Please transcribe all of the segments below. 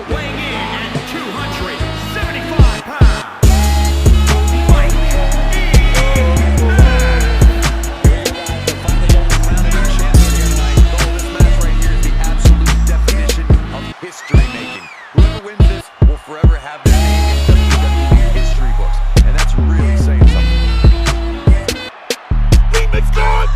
Weighing in at 275 pounds, Mike This match right here is the absolute definition of history making. Whoever wins this will forever have their name in WWE history books, and that's really saying something. It's gone!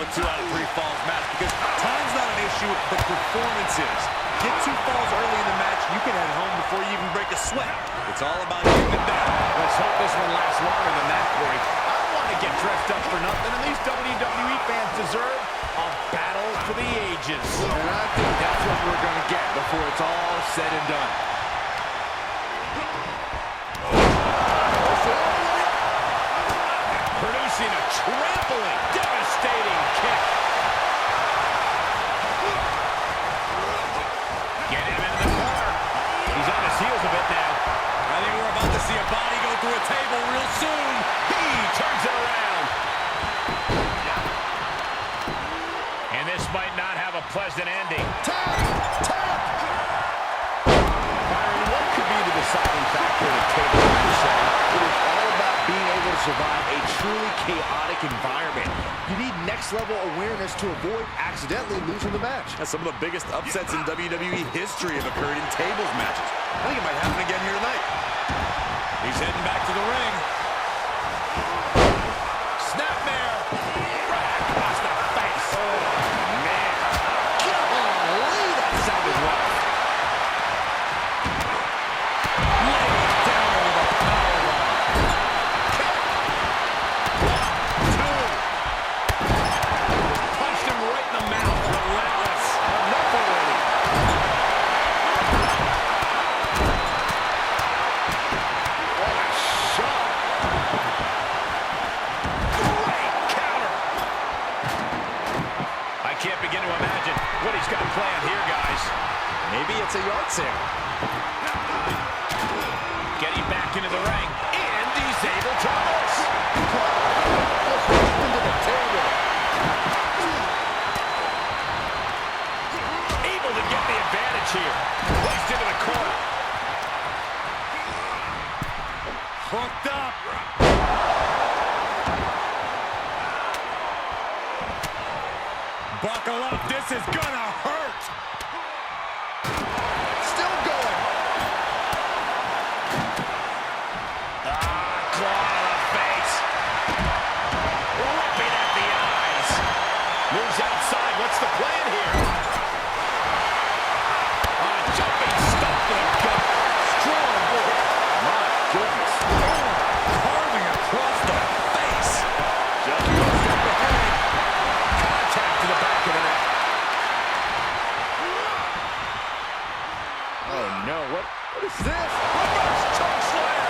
a 2 out of 3 falls match because time's not an issue, but performance is. Get 2 falls early in the match, you can head home before you even break a sweat. It's all about getting it down. Let's hope this one lasts longer than that, Corey. I don't want to get dressed up for nothing, and these WWE fans deserve a battle for the ages. And I think that's what we're going to get before it's all said and done. Producing a trampling, devastating kick. Get him into the corner. He's on his heels a bit now. I think we're about to see a body go through a table real soon. He turns it around. And this might not have a pleasant ending. Tap! Byron, what could be the deciding factor in a table match setting? It is all about being able to survive a truly chaotic environment. You need next-level awareness to avoid accidentally losing the match. Some of the biggest upsets in WWE history have occurred in tables matches. I think it might happen again here tonight. He's heading back to the ring. Snapmare. Right across the face. Oh, man. Golly, that sounded rough. Laid down with a powerbomb. Kick. 1, 2. Punched him right in the mouth. Relentless. Enough already. Can't begin to imagine what he's got planned here, guys. Maybe it's a yard sale. Getting back into the ring, and he's able to miss. Into the table. Able to get the advantage here. Placed into the corner. Hooked up. Buckle up, this is gonna hurt. Still going. Claw to the face. Ripping at the eyes. Moves outside, what's the plan here? Jumping stop to the gut. Strong boy. My goodness. Carving across the face. Just goes up the head. Contact to the back of the neck. Oh no, what is this? Reverse choke slam!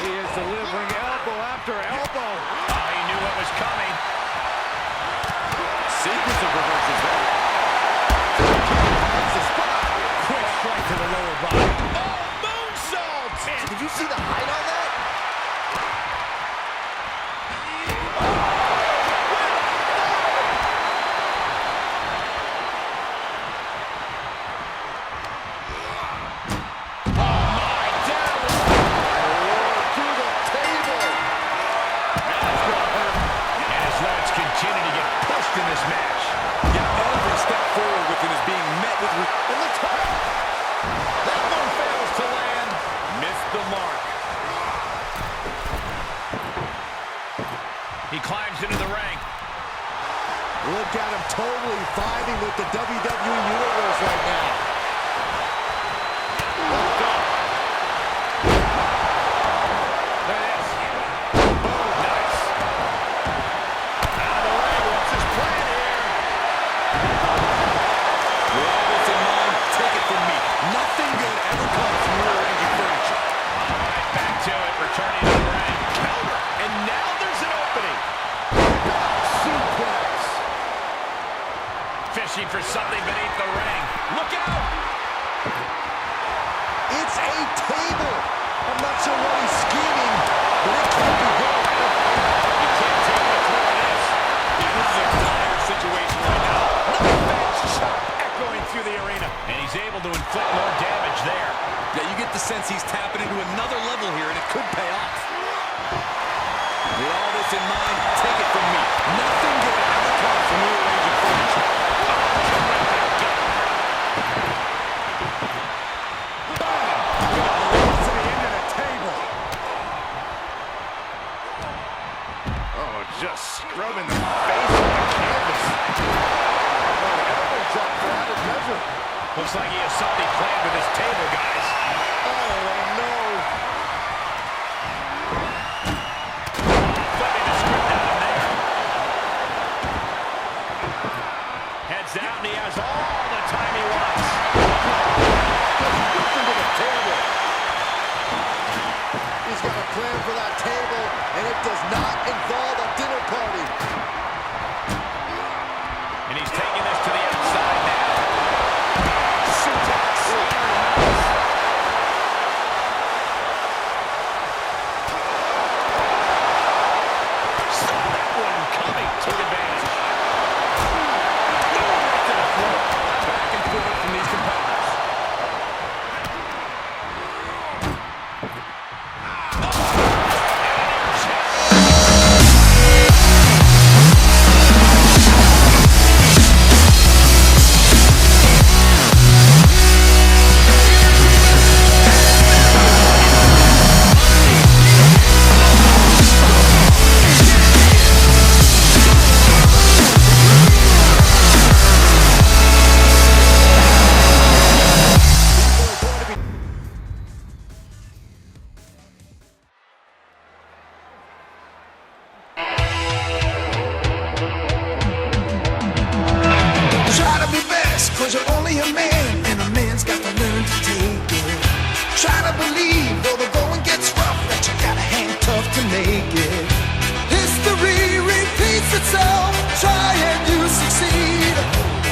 He is delivering elbow after elbow. Oh, he knew what was coming. Sequence of reversals there. That's the spot. Quick strike to the lower body. Oh, moonsault! Man, did you see the height on that? He climbs into the ring. Look at him totally vibing with the WWE Universe right now. Look up. There it is. Boom, nice. Out of the way, what's his plan here? With all this in mind, take it from me. Nothing good ever comes from rearranging furniture. All right, back to it, returning to the ring. Counter, and now there's an opening. Suplex. Fishing for something beneath the ring. Look out! It's a table. I'm not sure what he's scheming, but it can't be good. You can't tell what's what it is. Yeah, this is a dire situation right now. Revenge chop echoing through the arena. And he's able to inflict more damage there. Yeah, you get the sense he's tapping into another level here, and it could pay off. With all this in mind, take it from me. Nothing good ever comes from rearranging furniture. just scrubbing the face of the canvas. Oh, elbow drop for added measure. Looks like he has something planned with his table, guys. Oh, no. Flipping the script out of there. Heads out, and he has all the time he wants. Just into the table. He's got a plan for that table, and it does not involve a dinner party. And he's taking this to the outside now. Suplex. Saw that one coming. Took advantage. Right to the floor. Back and forth from these competitors. Try to be best, cause you're only a man, and a man's got to learn to take it. Try to believe, though the going gets rough, that you gotta hang tough to make it. History repeats itself, try and you succeed.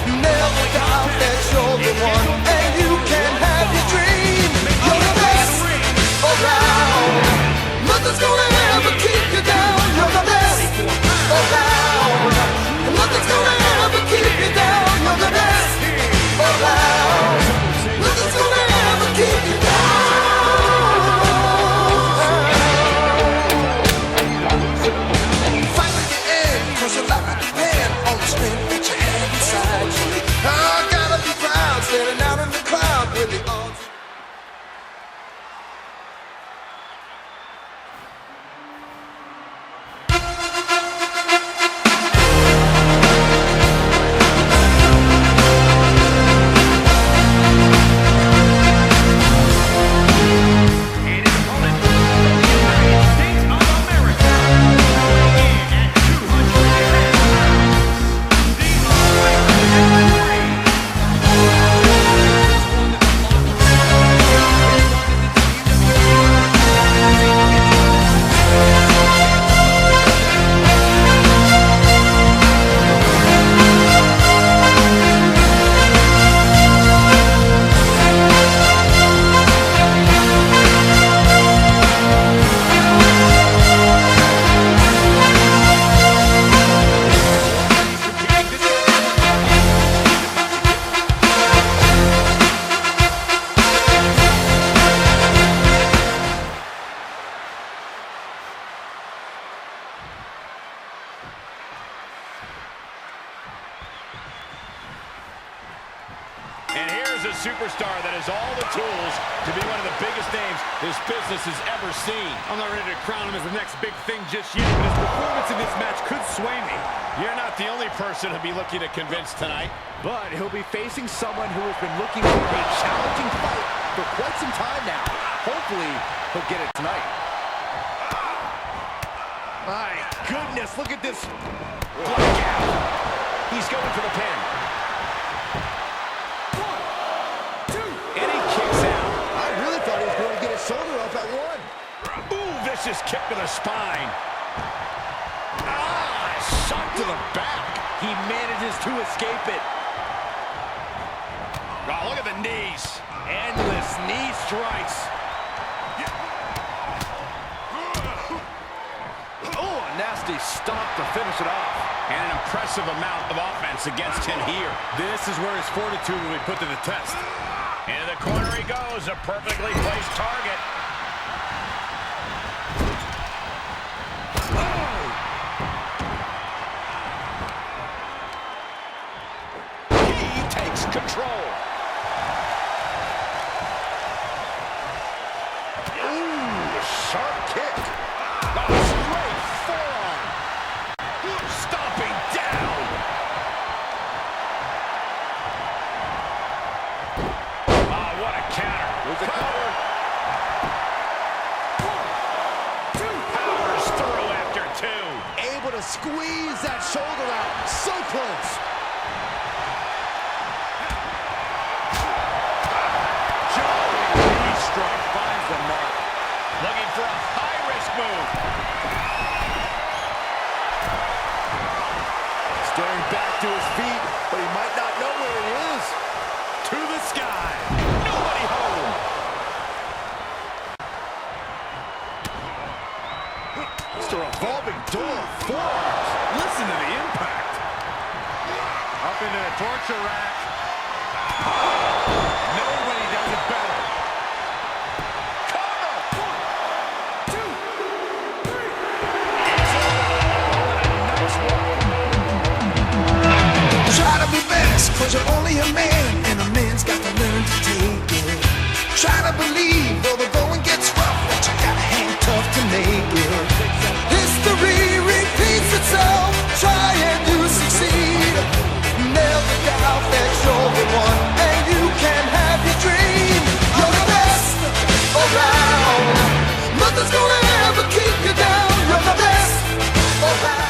Never doubt that you're the one, and you can have your dream. You're the best around. Nothing's gonna ever keep you down. You're the best around. Nothing's gonna ever keep you down. You're the best around. Nothing's gonna ever keep you down. Fight to the end, cause your life will depend on the strength that you have inside you. I gotta be proud, standing out in the cloud with the odds. And his opponent from the United States of America, weighing in at 210 pounds, the Ultimate Warrior. And here's a superstar that has all the tools to be one of the biggest names this business has ever seen. I'm not ready to crown him as the next big thing just yet, but his performance in this match could sway me. You're not the only person to be looking to convince tonight. But he'll be facing someone who has been looking for a challenging fight for quite some time now. Hopefully, he'll get it tonight. My goodness, look at this. He's going for the pin. And he kicks out. I really thought he was going to get his shoulder up at one. Ooh, vicious kick to the spine. Ah, shot to the back. He manages to escape it. Oh, look at the knees. Endless knee strikes. Oh, a nasty stomp to finish it off. And an impressive amount of offense against him here. This is where his fortitude will be put to the test. Into the corner he goes, a perfectly placed target. He takes control. Ooh, sharp kick. A straight forearm. able to squeeze that shoulder out. So close. Knee strike finds the mark. Looking for a high-risk move. Staring back to his feet, but he might not know where he is. To the sky. Nobody home. It's a revolving door of forearms. Listen to the impact. Up into the torture rack. Nobody does it better. Cover. 1, 2, 3. Nice one. Try to be best, cause you're only a man, and a man's got to learn to take it. Try to believe, though the going gets rough, that you gotta hang tough to make it. History repeats itself, try and you succeed. Never doubt that you're the one, and you can have your dream. You're the best around. Nothing's gonna ever keep you down. You're the best around.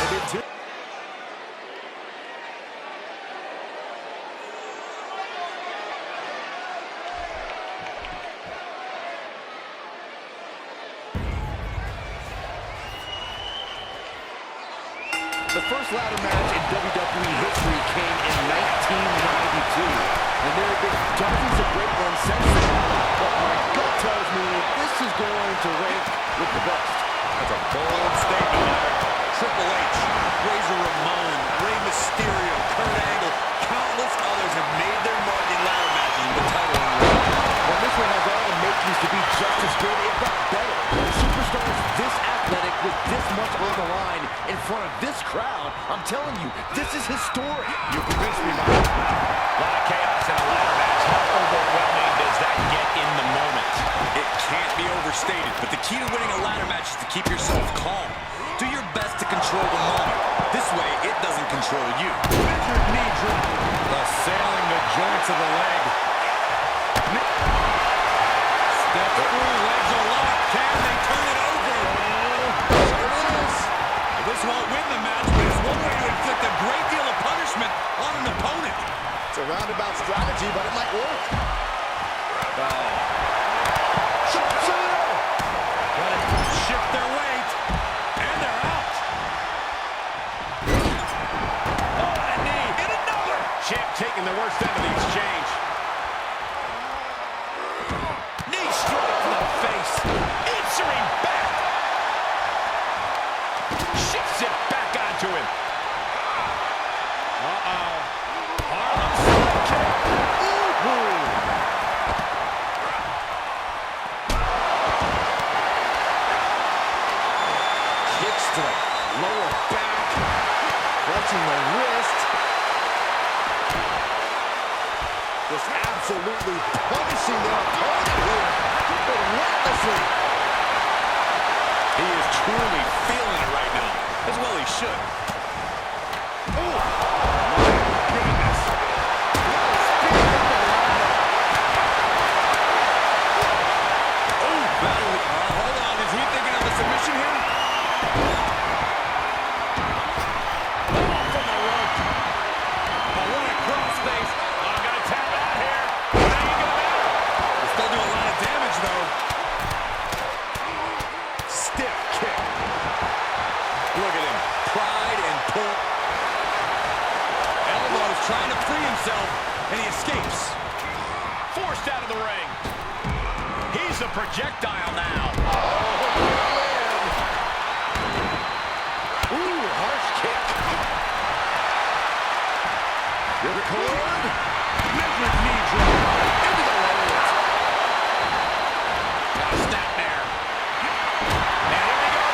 The first ladder match in WWE history came in 1992, and there have been dozens of great ones since then, but my gut tells me this is going to rank with the best. That's a bold statement, Larry. Triple H, Razor Ramon, Rey Mysterio, Kurt Angle, countless others have made their mark in ladder matches with the title on the line. Well, this one has all the makings to be just as good, if not better. Superstars this athletic with this much on the line in front of this crowd, I'm telling you, this is historic. You convinced me, Mike. A lot of chaos in a ladder match. How overwhelming does that get in the moment? It can't be overstated, but the key to winning a ladder match is to keep yourself calm. Do your best to control the moment. This way, it doesn't control you. Measured knee drop. Assailing the joints of the leg. Step through, legs are locked. Can they turn it over? There it is. This won't win the match, but it's one way to inflict a great deal of punishment on an opponent. It's a roundabout strategy, but it might work. Let it shift their weight, and they're out. Oh, and a knee, and another. Champ taking the worst end of the exchange. Knee strike to the face, answering back. Shifts it back onto him. Uh-oh. Harlem Slide kick. Ooh. Kicks to the lower back, clutching the wrist. Just absolutely punishing their opponent here, relentlessly. He is truly feeling it right now, as well he should. Oh, my goodness. Oh, battle. Hold on, is he thinking of a submission here? Oh, from the rope. Oh, what a crossface. I'm going to tap out here. What are you going to do? He's still doing a lot of damage, though. Stiff kick. Look at him. Pride and pull. Elbows trying to free himself, and he escapes. Forced out of the ring. He's a projectile now. Ooh, harsh kick. Ripcord. Measured knee drop. Into the ropes. Got a snap there. And here we go.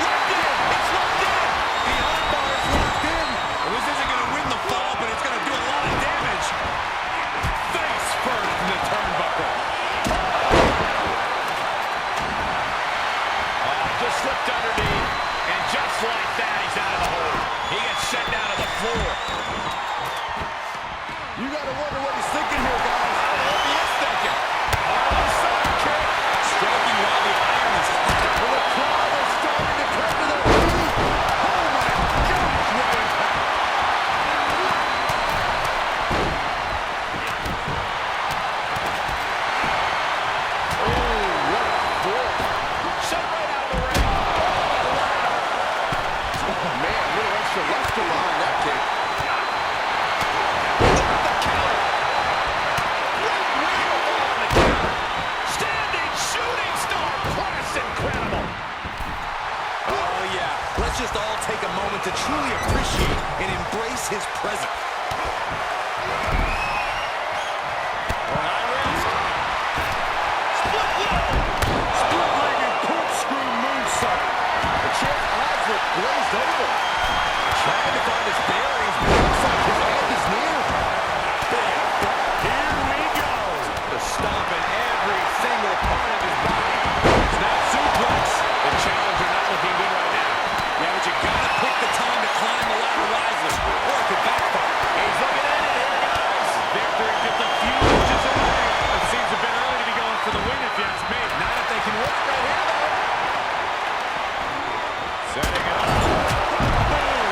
Locked in. It's locked in. The armbar is locked in. Well, this isn't going to win the fall, but it's going to do a lot of damage. Face first in the turnbuckle. Let's just all take a moment to truly appreciate and embrace his presence. High risk. Split-legged corkscrew moonsault. The champ has it glazed over. Trying to find his bearings, but it looks like his end is near. Here we go. The stomping every single part of his body. Snap suplex. The challenger not looking good right now. Yeah, but you gotta pick the time to climb the ladder wisely, or it could backfire. He's looking at it here, guys. Victory just a few inches away. It seems a bit early to be going for the win, if you ask me. Not if they can work right here, though. Setting it up. Boom.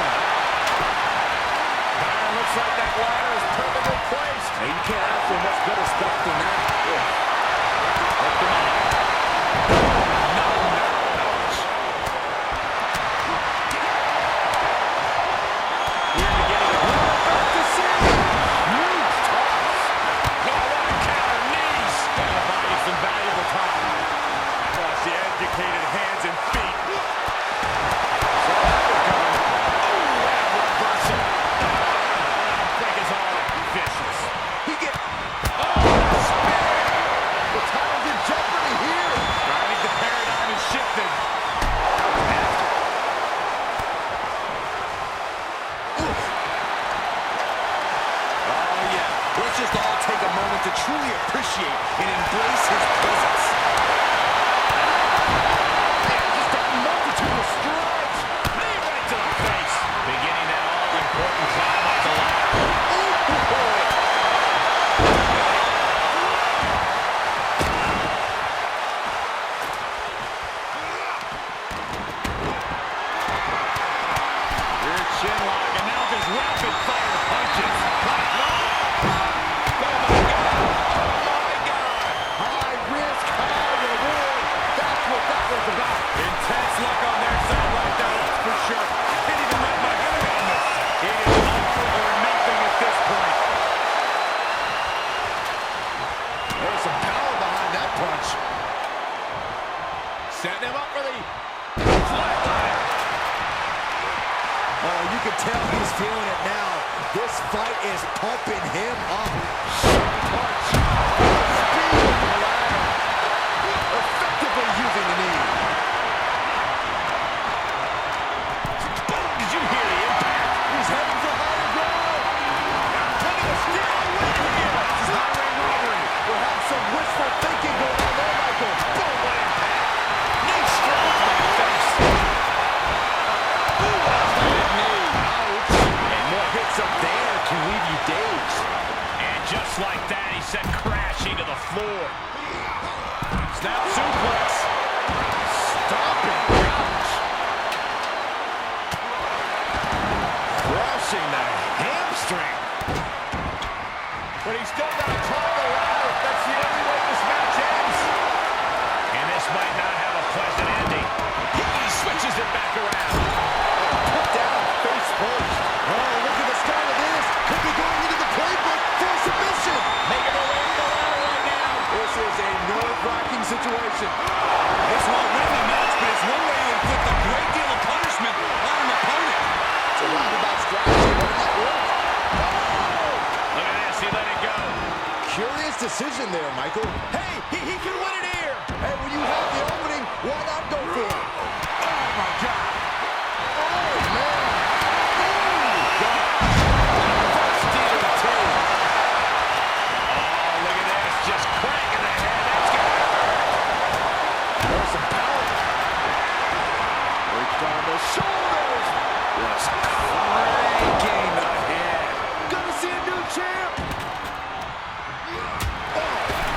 Looks like that ladder is perfectly placed. Hey, you can't ask for much better stuff than that. Hooked him up. Here to get it. Back to see. Huge toss. Oh, what a counter. Knees. That'll buy you some valuable time. Plus the educated hands and feet. So that was coming. Oh, and a reversal. Break is all vicious. He get. Oh, spear. The title's in jeopardy here. I think the paradigm is shifting. Oh, yeah. Let's just all take a moment to truly appreciate and embrace his presence. Just a multitude of strikes. Knee right to the face. Beginning that all-important climb up the ladder. Rear chin lock, and now just rapid fire punches. High risk, high reward. That's what that was about. Intense luck on their side right there, that's for sure. Can't even wrap my head around this. It is all or nothing at this point. There's some power behind that punch. Setting him up for the flatliner. Oh, you can tell he's feeling it now. This fight is pumping him up. Punch. Speed of the ladder. Effectively using the knee. Boom, did you hear the impact? He's heading for higher ground. Looking to steal a win here. This is highway robbery. We'll have some wishful thinking going on there, Michael. Boom, what impact. Knee strike to the face. Ooh, that's the big knee. Ouch. And more hits up there can leave you dazed. And just like that, he sent crashing to the floor. Snap suplex. Stomping. Ouch. Crushing the hamstring. But he's still got to climb the ladder. That's the only way this match ends. And this might not have a pleasant ending. He switches it back around. Put down face first. Oh, look at the start of this. Could be going into the playbook for submission. Making their way to the ladder right now. This is a nerve-wracking situation. This won't win the match, but it's one way to inflict a great deal of punishment on an opponent. It's a roundabout strategy, but it might work. Look at this, he let it go. Curious decision there, Michael. Hey, he can win it here. Hey, when you have the opening, why not go for it? Oh, my God. Oh, man. Steal the two. Oh, look at this, just cranking the head. That's got to hurt. There's some power. Worked on the shoulders. Just cranking the head. Gonna see a new champ.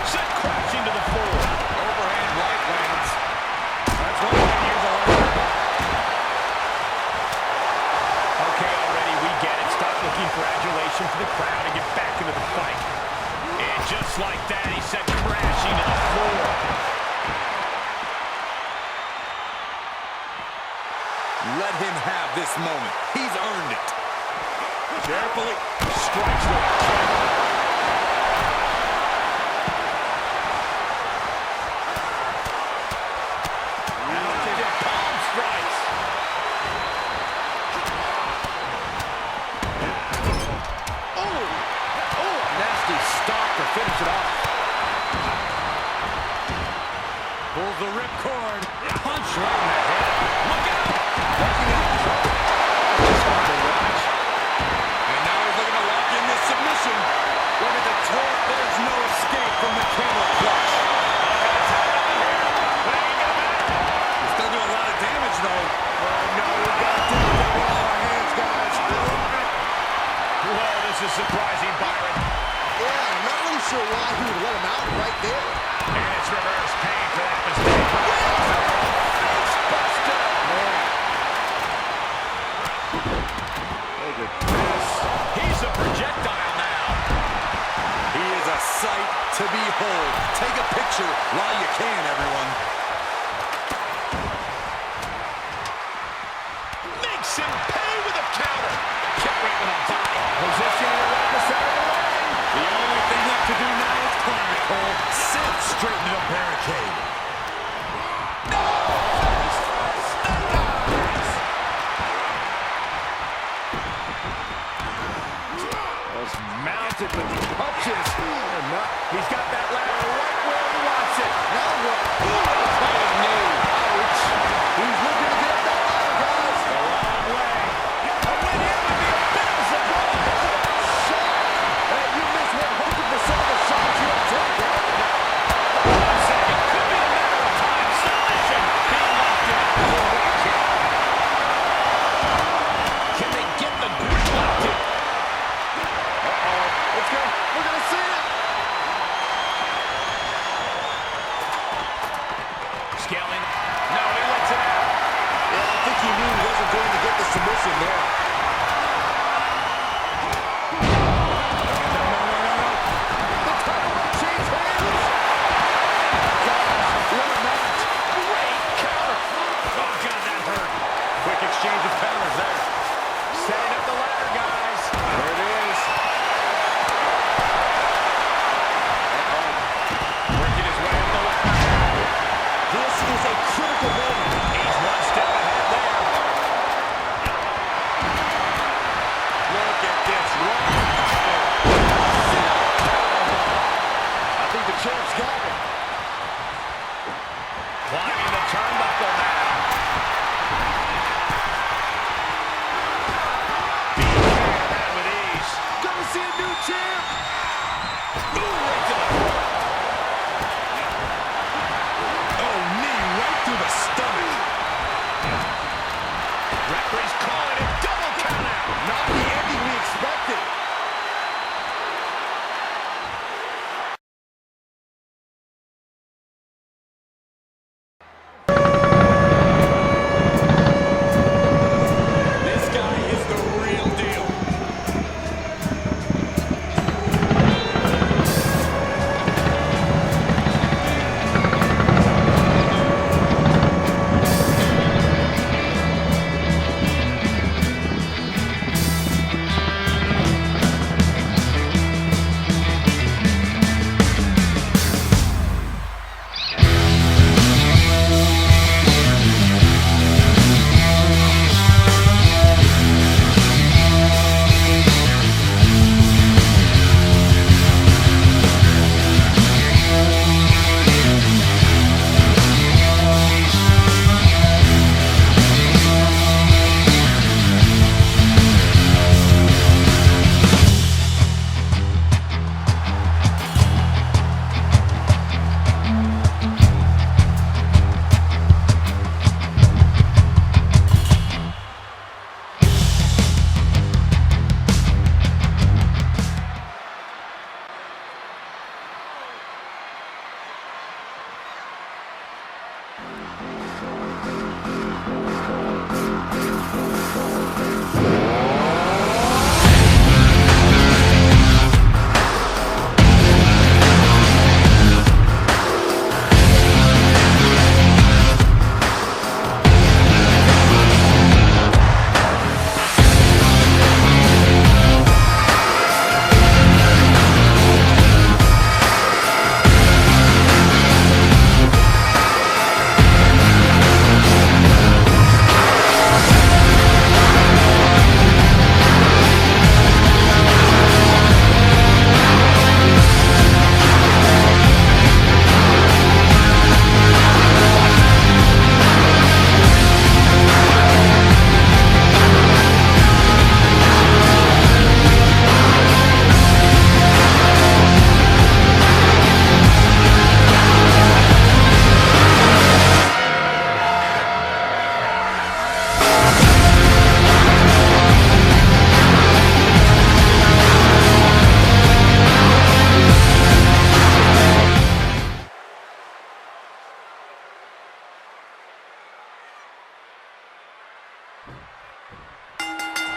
Sent crashing to the floor. Overhand right lands. That's one way to use a ladder. Okay, already, we get it. Stop looking for adulation for the crowd and get back into the fight. And just like that, he sent crashing to the floor. Let him have this moment. He's earned it. Carefully strikes with a kick. Now to the palm strikes. hold. Take a picture while you can, everyone. Makes him pay with a counter. Kick right with a body. Positioning around the side of the ring. The only thing left to do now is climb it, Cole. Sit straight into the barricade. Mounted with punches. He's got that ladder right where he wants it. Now what? Ouch. He's looking to get that ladder, guys. A long way. A win here would be a bit of a surprise. Hey, you missed 100% of the shots you have taken. Hold on a second. Could be a matter of time. Submission being locked in. Can they get the grip locked in? Let's go. We're going to see it. Scaling. No, he lets it out. Yeah, I think he knew he wasn't going to get the submission there. No. The title might change hands. Gosh, what a match. Great counter. Oh, God, that hurt. Quick exchange of counters there. Setting up the ladder, guys. There it is. Working his way up the ladder. This is a critical moment. He's one step ahead there.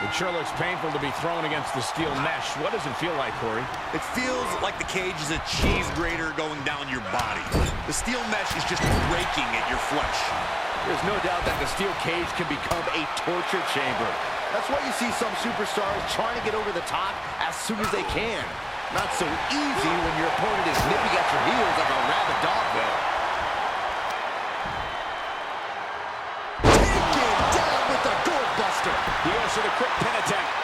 It sure looks painful to be thrown against the steel mesh. What does it feel like, Corey? It feels like the cage is a cheese grater going down your body. The steel mesh is just breaking at your flesh. There's no doubt that the steel cage can become a torture chamber. That's why you see some superstars trying to get over the top as soon as they can. Not so easy when your opponent is nipping at your heels like a rabid dog, though. Taken down with the gourd buster. He goes for the quick pin attempt.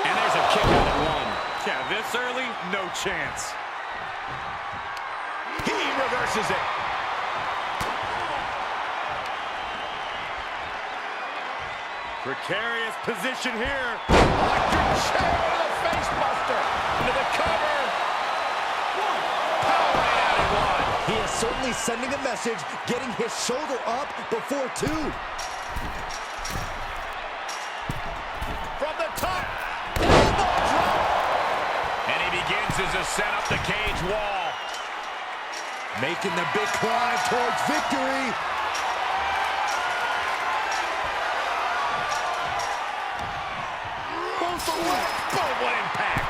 And there's a kick out at one. Yeah, this early, no chance. He reverses it. Precarious position here. Electric chair to the face buster. Into the cover. Power right out at one. He is certainly sending a message, getting his shoulder up before two. From the top. Elbow drop. And he begins his ascent up the cage wall. Making the big climb towards victory. Boom, what impact.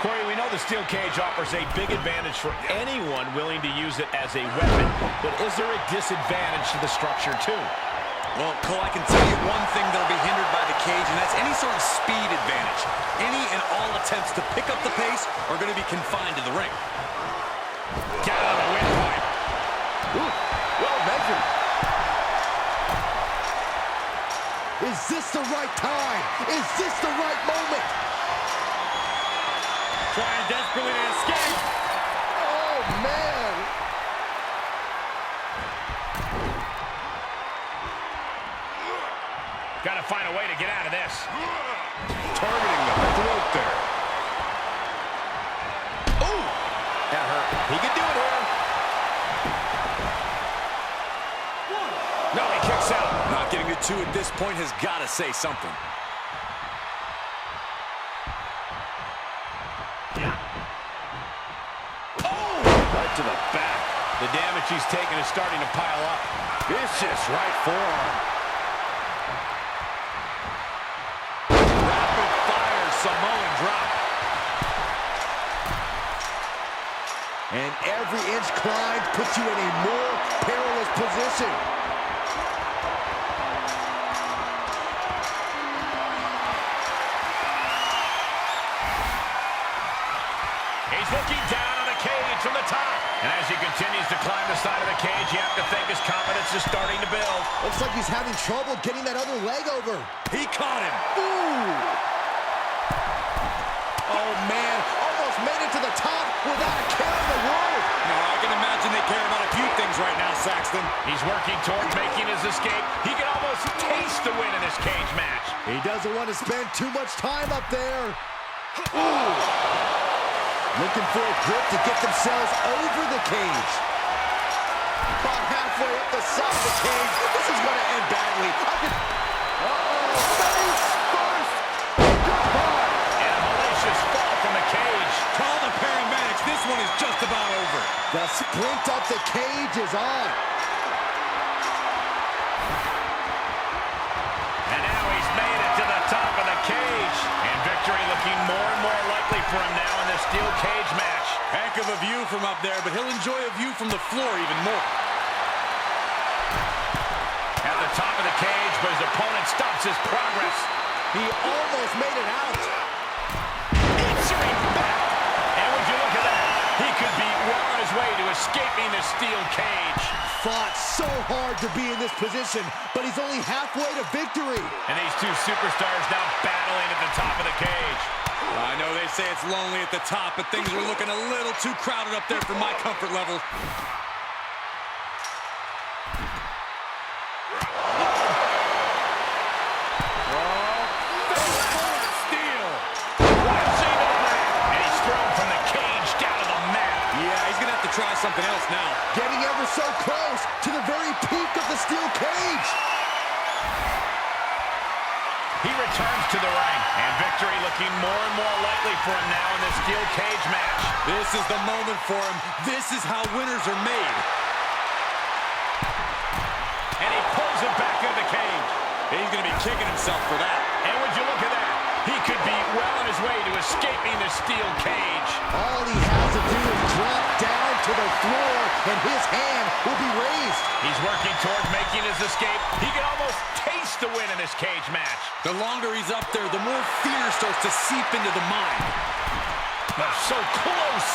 Corey, we know the steel cage offers a big advantage for anyone willing to use it as a weapon, but is there a disadvantage to the structure too? Well, Cole, I can tell you one thing that'll be hindered by the cage, and that's any sort of speed advantage. Any and all attempts to pick up the pace are going to be confined to the ring. Get out of the windpipe. Ooh, well measured. Is this the right time? Is this the right moment? Trying desperately to escape. Oh, man. Got to find a way to get out of this. Targeting the throat there. Ooh, that hurt. He can do it here. No, he kicks out. Not getting to two at this point has got to say something. Oh, right to the back. The damage he's taken is starting to pile up. Vicious right forearm. Rapid fire Samoan drop. And every inch climb puts you in a more perilous position. He's looking down on the cage from the top. And as he continues to climb the side of the cage, you have to think his confidence is starting to build. Looks like he's having trouble getting that other leg over. He caught him. Ooh! Oh, man. Almost made it to the top without a care in the world. No, I can imagine they care about a few things right now, Saxton. He's working toward making his escape. He can almost taste the win in this cage match. He doesn't want to spend too much time up there. Ooh! Looking for a grip to get themselves over the cage. About halfway up the side of the cage. This is going to end badly. Face first. Goodbye. And a hellacious fall from the cage. Call the paramedics. This one is just about over. The sprint up the cage is on. And now he's made it to the top of the cage. And victory looking more and more likely for him now in this steel cage match. Heck of a view from up there, but he'll enjoy a view from the floor even more. At the top of the cage, but his opponent stops his progress. He almost made it out. Answering back. And would you look at that? He could be well on his way to escaping the steel cage. Fought so hard to be in this position, but he's only halfway to victory. And these two superstars now battling at the top of the cage. I know they say it's lonely at the top, but things are looking a little too crowded up there for my comfort level. Steel. Rising to the ring. And he's thrown from the cage down to the mat. Yeah, he's going to have to try something else now. Getting ever so close to the very peak of the steel cage. He returns to the ring, and victory looking more and more likely for him now in this steel cage match. This is the moment for him. This is how winners are made. And he pulls him back into the cage. He's going to be kicking himself for that. And escaping the steel cage. All he has to do is drop down to the floor, and his hand will be raised. He's working toward making his escape. He can almost taste the win in this cage match. The longer he's up there, the more fear starts to seep into the mind. So close.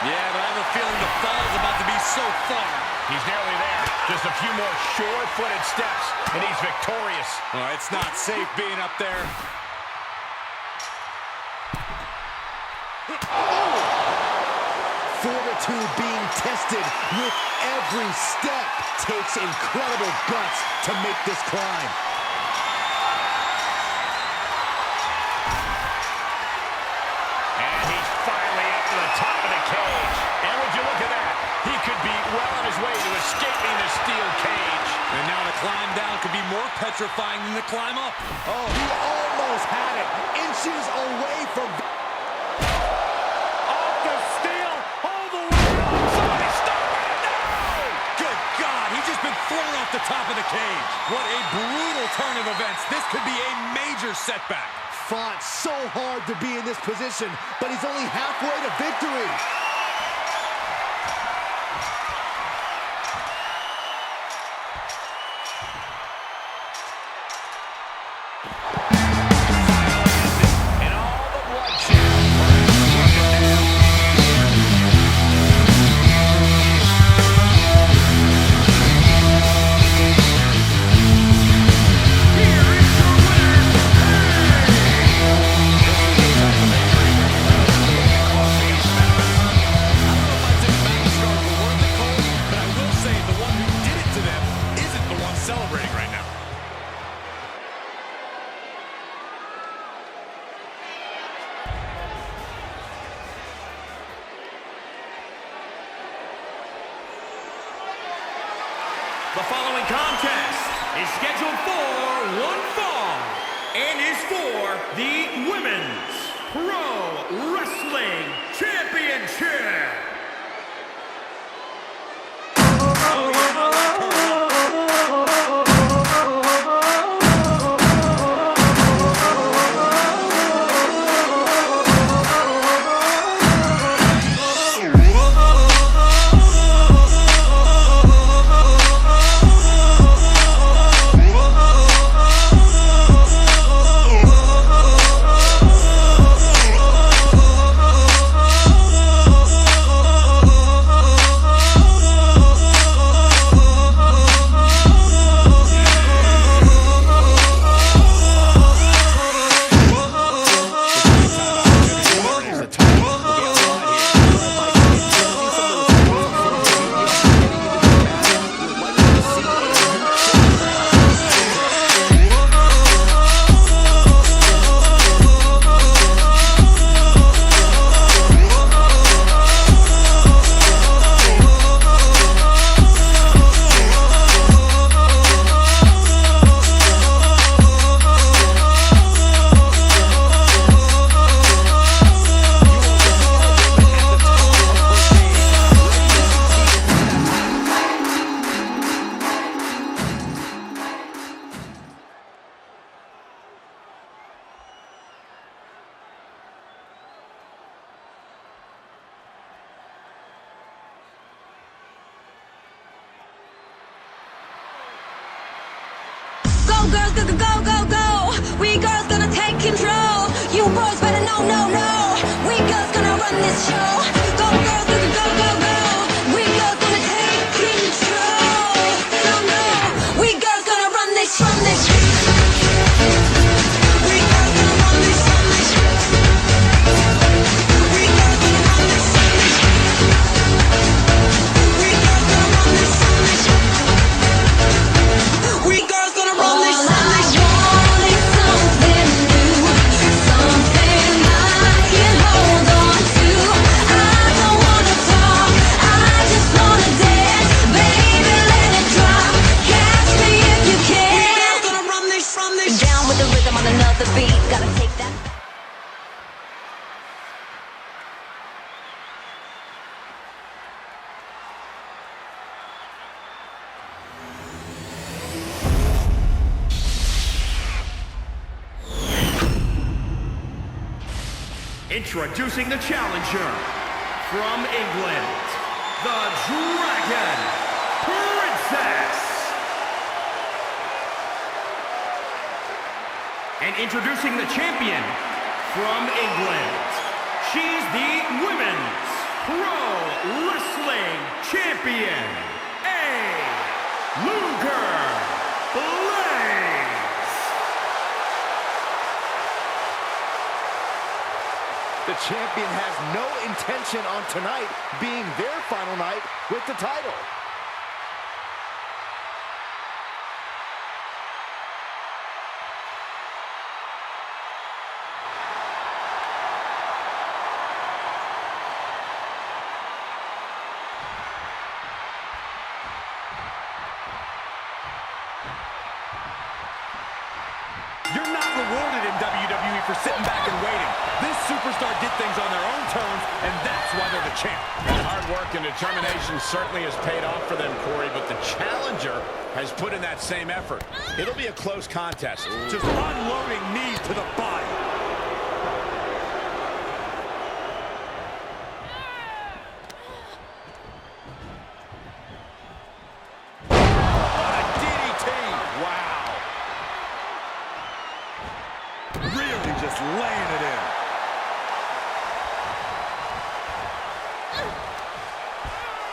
Yeah, but I have a feeling the fall is about to be so far. He's nearly there. Just a few more sure-footed steps, and he's victorious. Oh, it's not safe being up there. Fortitude being tested with every step. Takes incredible guts to make this climb. And he's finally up to the top of the cage. And would you look at that? He could be well on his way to escaping the steel cage. And now the climb down could be more petrifying than the climb up. Oh, he almost had it. Inches away from... Off the steel, all the way up. Somebody stop it! No! Good God, he's just been thrown off the top of the cage. What a brutal turn of events. This could be a major setback. Fought so hard to be in this position, but he's only halfway to victory. And all the bloodshed. Celebrating right now. The following contest is scheduled for one fall and is for the Women's Pro Wrestling Championship. girls, go, go, go, go, go. We girls gonna take control. You boys better know, no, no. We girls gonna run this show. Go, girls, go, go, go, go, go. We girls gonna take control. No, no. We girls gonna run this, run this. We girls gonna run this, run this. We girls gonna run this, run this. We girls gonna run this, run this. We girls gonna run this, run this. All I want is something. Introducing the challenger from England, the Dragon Princess. And introducing the champion from England, she's the Women's Pro Wrestling Champion, Luger Blaze. The champion has no intention on tonight being their final night with the title. You're not rewarded in WWE for sitting back and waiting. This superstar did things on their own terms, and that's why they're the champ. That hard work and determination certainly has paid off for them, Corey, but the challenger has put in that same effort. It'll be a close contest. Just unloading knees to the body. What a DDT! Wow. Really just laying it in.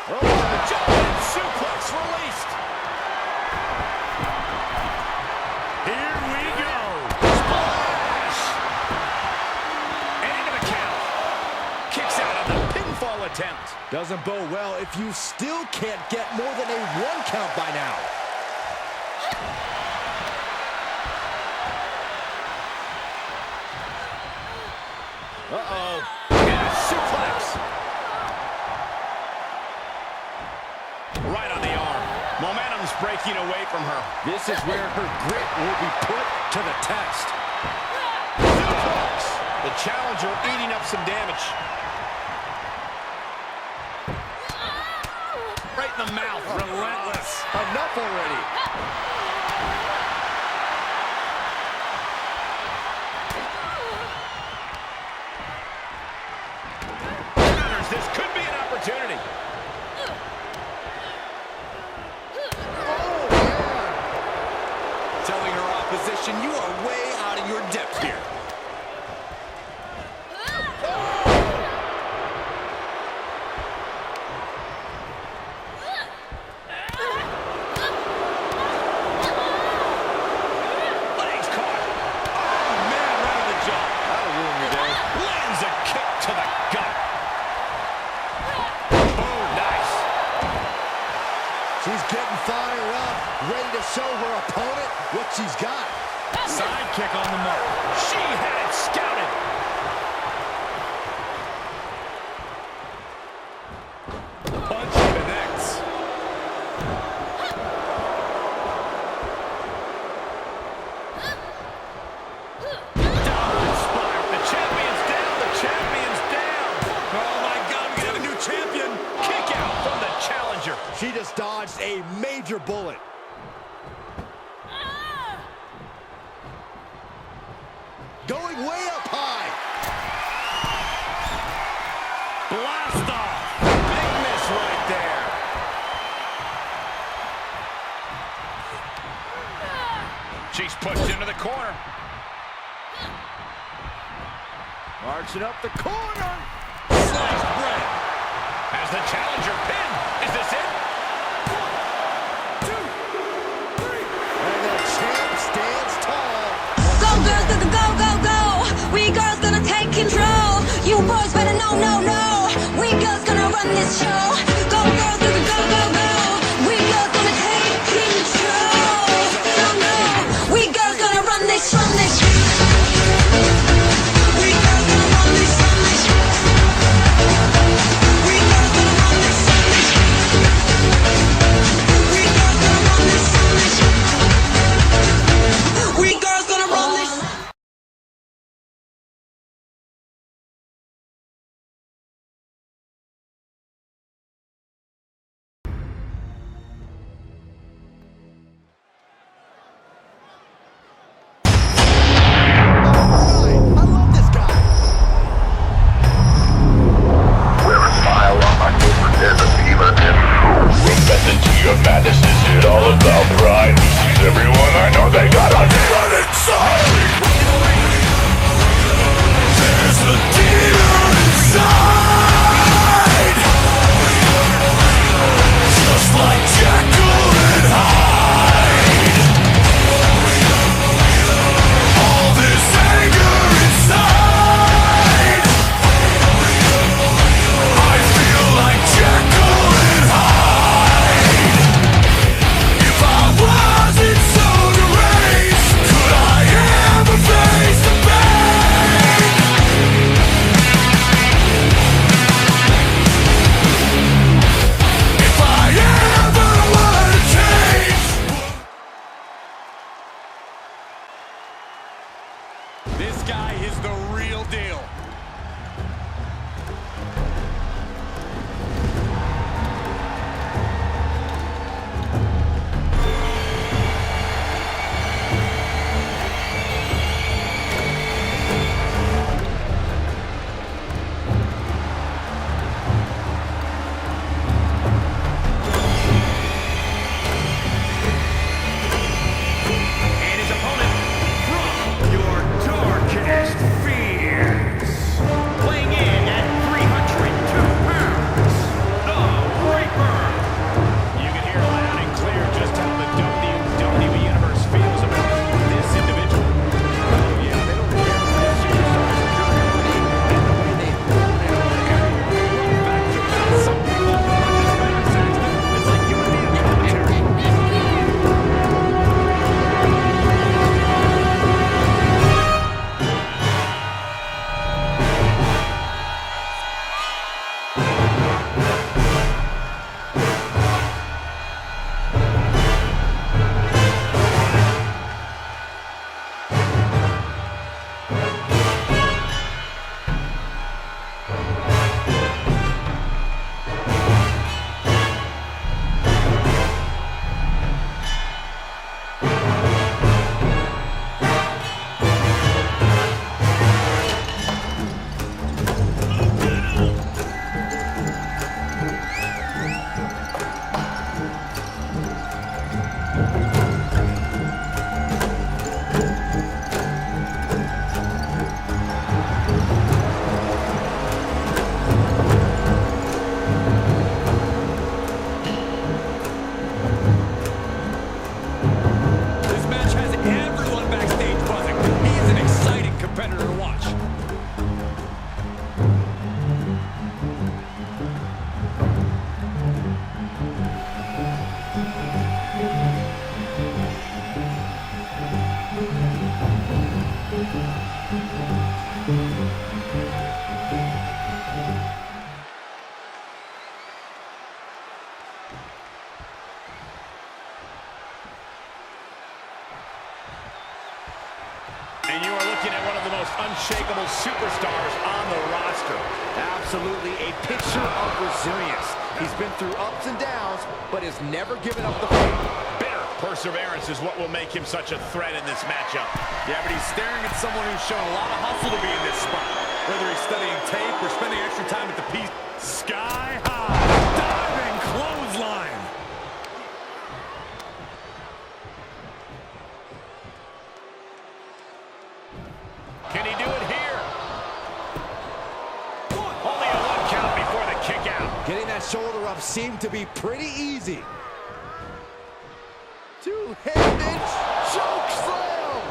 Oh, the jumping suplex released. Here we go. Splash. And into the count. Kicks out of the pinfall attempt. Doesn't bode well if you still can't get more than a 1 count by now. Uh-oh. And a suplex. Right on the arm. Momentum's breaking away from her. This is where her grit will be put to the test. Suplex. The challenger eating up some damage. Right in the mouth. Relentless. Enough already. This could be an opportunity. Telling her opposition, you are way out of your depth here. Legs caught. Oh, man, right on the jaw. That'll ruin your day. Lands a kick to the gut. She's getting fired up, ready to show her opponent what she's got. Side kick on the mark. She had it scouted. Punch connects. Downward spiral. The champion's down. The champion's down. Oh, my God. We have a new champion. Kick out from the challenger. She just dodged a major bullet. Going way up high. Blast off. Big miss right there. She's pushed into the corner. Marching up the corner. Sliced bread. As the challenger pinned. Is this it? 1, 2, 3. And the champ stands tall. Go girls, go, go, go, go. We girls gonna take control. You boys better know, no, no. We girls gonna run this show. Go girls, go, go, go, go. We girls gonna take control. No, no. We girls gonna run this show. listen to your madness. Is it all about pride? Sees everyone, I know they got a demon inside. There's a demon inside, just like Jekyll and Hyde. All this anger inside, I feel like Jekyll and Hyde. If I wasn't so deranged, could I ever face the pain? If I ever were to change. This guy is the real deal. And his opponent from your darkest fears, weighing in at 302 pounds, the Reaper. You can hear loud and clear just how the WWE Universe feels about this individual. Oh, yeah, they don't care for this superstar's superiority and the way they hold it on every back to back. Some people are just better, Saxton. It's like you and me in commentary. This match has everyone backstage buzzing. He's an exciting competitor to watch. And you are looking at one of the most unshakable superstars on the roster. Absolutely a picture of resilience. He's been through ups and downs, but has never given up the fight. Bitter perseverance is what will make him such a threat in this matchup. Yeah, but he's staring at someone who's shown a lot of hustle to be in this spot. Whether he's studying tape or spending extra time at the piece. Sky high, diving clothesline. Can he do it here? Only a 1 count before the kick out. Getting that shoulder up seemed to be pretty easy. Two-handed choke slam.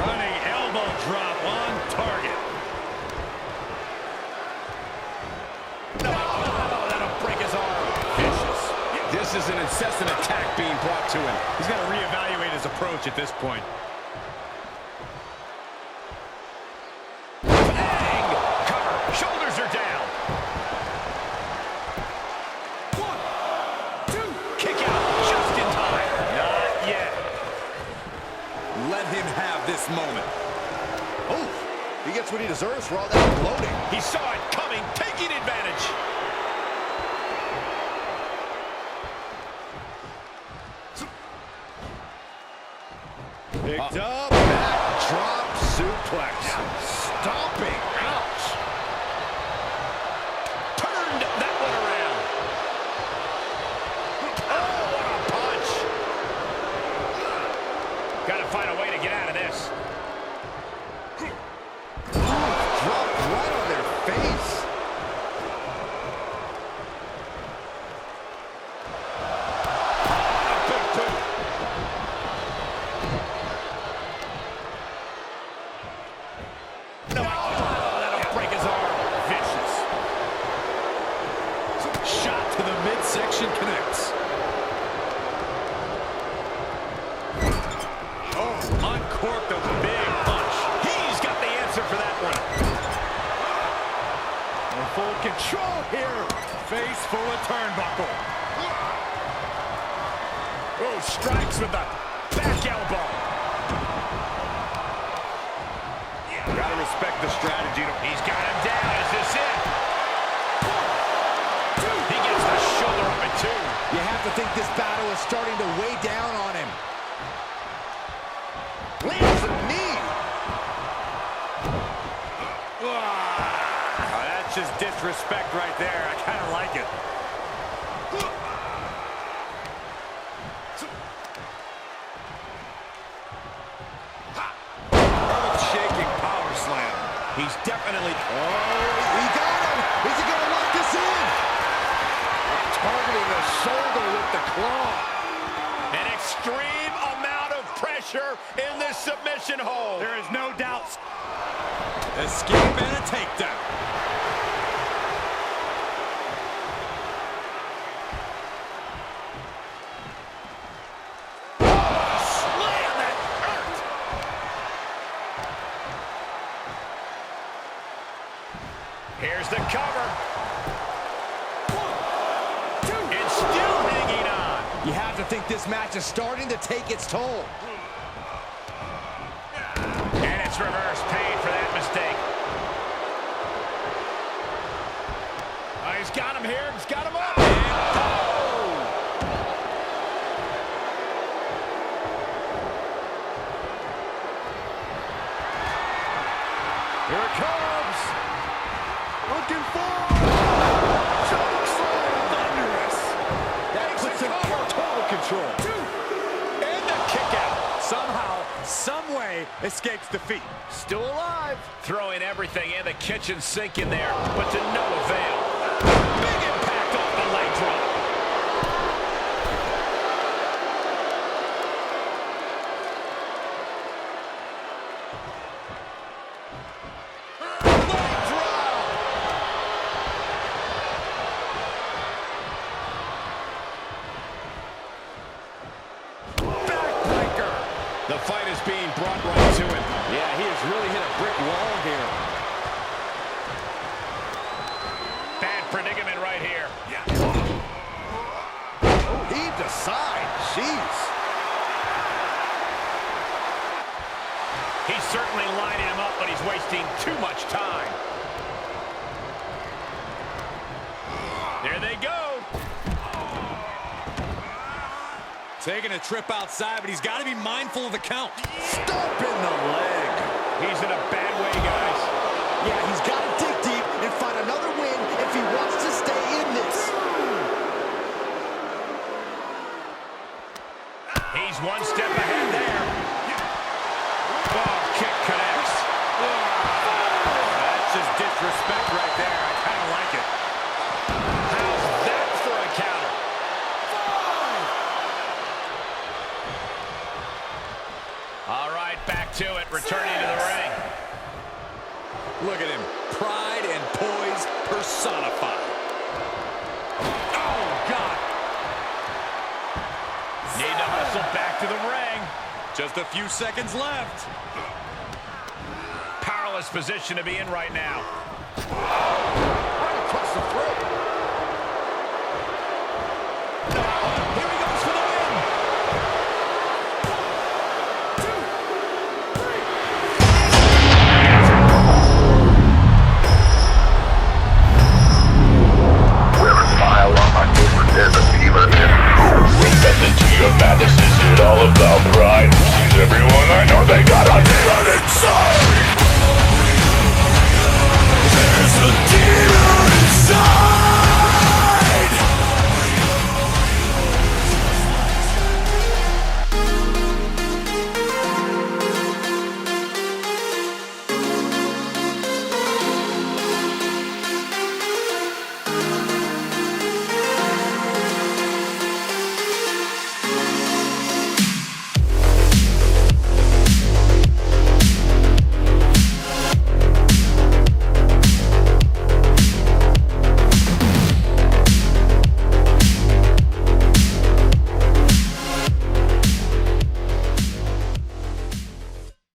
Running elbow drop on target. No, that'll break his arm. Vicious. This is an incessant attack being brought to him. He's got to reevaluate his approach at this point. Bang! Cover. Shoulders are down. 1, 2. Kick out just in time. Not yet. Let him have this moment. Oh, he gets what he deserves for all that bloating. He saw it coming, taking advantage. Picked up, backdrop suplex. Stomping. Ouch. Turned that one around. uncorked a big punch. He's got the answer for that one. In full control here. Face full of turnbuckle. Oh, strikes with the back elbow. Gotta respect the strategy. He's got him down. Is this it? He gets the shoulder up at 2. You have to think this battle is starting to weigh down on him. Lands a knee. Oh, that's just disrespect right there. I kind of like it. Earth-shaking power slam. He's definitely... Oh, he got him. Is he going to lock this in? Targeting the shoulder with the claw. An extreme amount of pressure in this submission hold. There is no doubt. Escape and a takedown. Slam that hurt. Here's the cover. And still hanging on. You have to think this match is starting to take its toll. And it's reverse pain for that mistake. Oh, he's got him here. He's got him up. And here it comes. Looking for chokeslam. Thunderous. That puts him in total control. And the kick out. Somehow, some way, escapes defeat. Still alive. Throwing everything in the kitchen sink in there, but to no avail. Big impact off the leg drop. Leg drop. Backbreaker. The fight is being brought right to him. Yeah, he has really hit a brick wall here. Bad predicament right here. Oh, heaved aside. Jeez. He's certainly lining him up, but he's wasting too much time. There they go. Taking a trip outside, but he's got to be mindful of the count. Stomp in the leg. He's in a bad way, guys. Yeah, he's got to dig deep and find another win if he wants to stay in this. He's one step ahead there. Oh, kick connects. That's just disrespect right there. I kind of like it. How's that for a counter? All right, back to it, returning to the ring. Look at him, pride and poise personified. Oh, God. Need to hustle back to the ring. Just a few seconds left. Powerless position to be in right now. Right across the throat. Here he goes for the win. 1, 2, 3. With a smile on my face, there's a fever in method to your madness, is it all about pride? Sees everyone, I know they got a demon inside.